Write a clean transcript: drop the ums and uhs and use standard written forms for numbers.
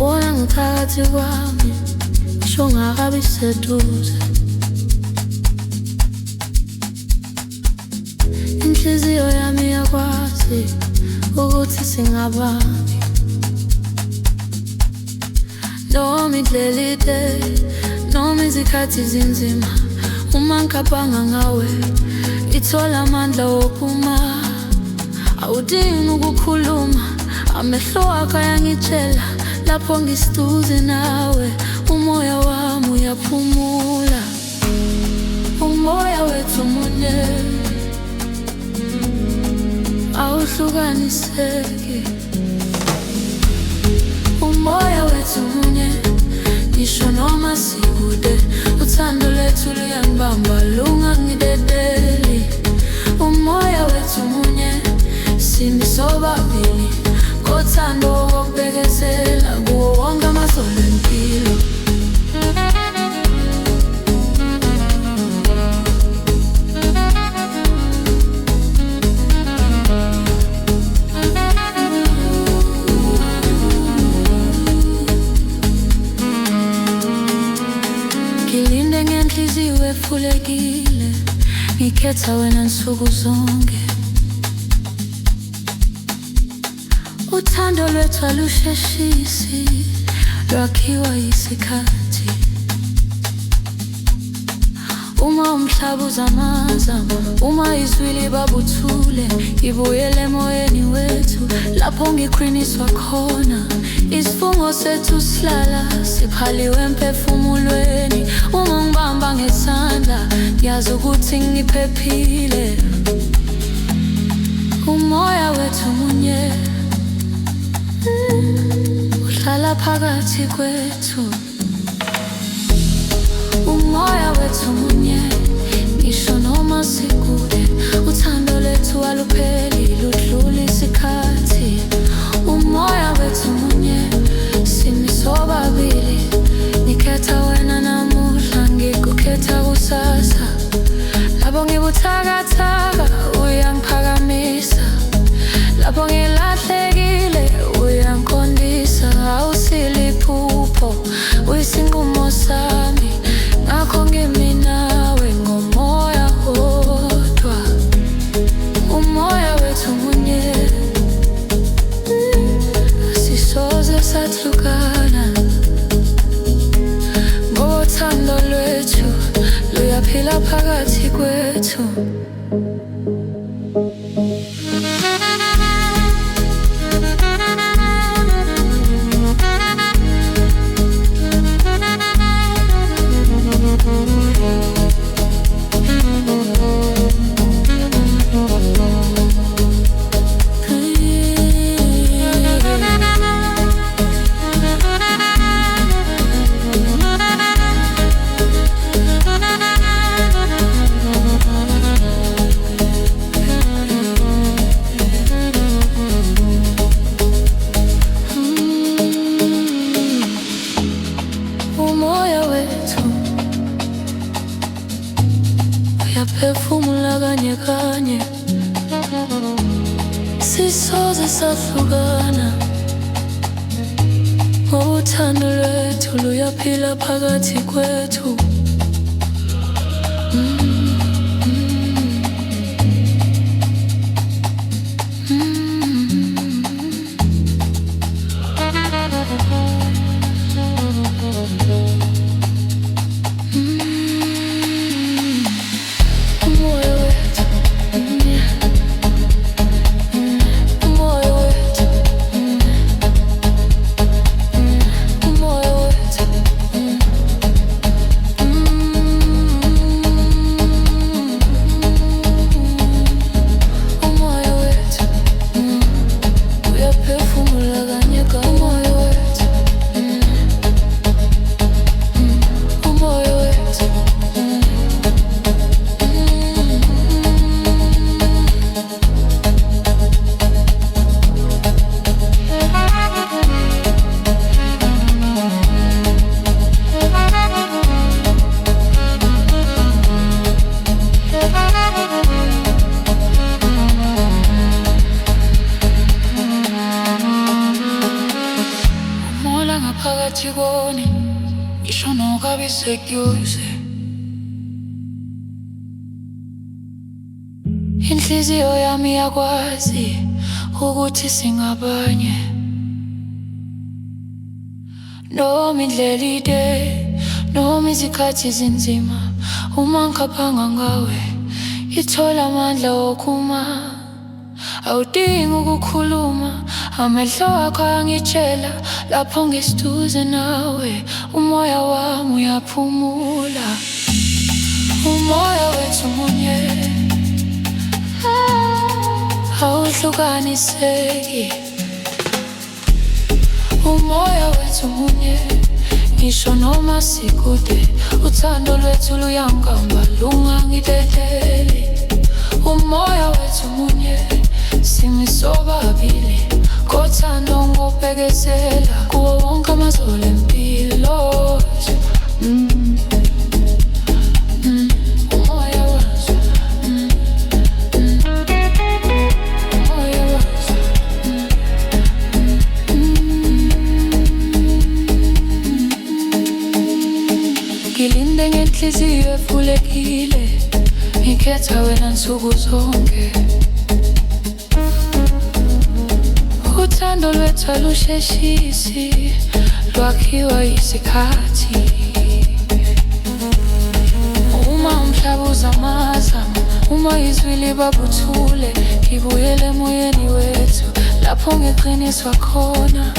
Wona ngaphakathi kwami ngisho ngakabi seduze. Inhliziyo yami yakwazi ukuthi singabani, noma indlela ide, noma izikhathi zinzima. Uma ngicabanga ngawe ithola amandla wokuma. Awudingi ukukhuluma, amehlo akho ayangitshela lapho ngisiduze nawe. Umoya wami uyaphumula, umoya wethu munye awuhlukaniseki. Umoya wethu munye ngisho noma sikude. Uthando lwethu luyangibamba lungangidedeli. Umoya wethu munye simi sobabili, kothando wokubekezela kuwo wonke amasonto empilo. Ngilinde ngenhliziyo efulekile, ngikhetha wena nsuku zonke. Uthando lwethu alusheshisi, lwakhiwa yisikhathi. Uma umhlaba uzamazama, uma izwi libabuthule, ngibuyele emoyeni wethu lapho ngiqhiniswa khona. Isifungo sethu sihlala siphaliwe emphefumulweni. Uma ngibamba ngesandla ngiyazi ukuthi ngiphephile. Umoya wethu munye uhlala phakathi kwethu. Umoya wethu munye ngisho noma sikude. Uthando lwethu alupheli ludlula isikhathi. Umoya wethu munye simi sobabili, ngikhetha wena namuhla, ngikukhetha kusasa. Lapho ngibuthakathaka uyangiphakamisa, lapho ngilahlekile uyangiqondisa. Awusiliphupho uyisinqumo sami, ngakho ngimi nawe ngomoya wodwa. Umoya wethu munye asisoze sahlukana, ngoba uthando lwethu luyaphila phakathi kwethu. Uyaphefumula kanye kanye, sisoze sahlukana, ngoba uthando lwethu luyaphila phakathi kwethu. phakathi koni, ngisho nokabi seduze. Inhliziyo yami yakwazi ukuthi singabanye, noma indlela ide, noma izikhathi ezinzima. Uma ngicaphanga ngawe, ithola amandla okuma. Awudingi ukukhuluma, amehlo akho ayangitshela. Lapho ngiseduze nawe, umoya wami uyaphumula. Umoya wethu munye, awuhlukaniseki. Umoya wethu munye, ngisho noma sikude. Uthando lwethu luyangihamba, lungangidedeli. Umoya wethu munye, simisobabili. Kothando ngobekezela kuwo wonke amazolo empilo. Umoya wethu, umoya wethu. Ngilinde ngenhliziyo evulekile, ngikhetha wena nsuku zonke. Uthando lwethu alusheshisi, lwakhiwa isikhathi. Uma umhlaba uzamazama, uma izwi libabuthule, ngibuyele emoyeni wethu, lapho ngiqiniswa khona.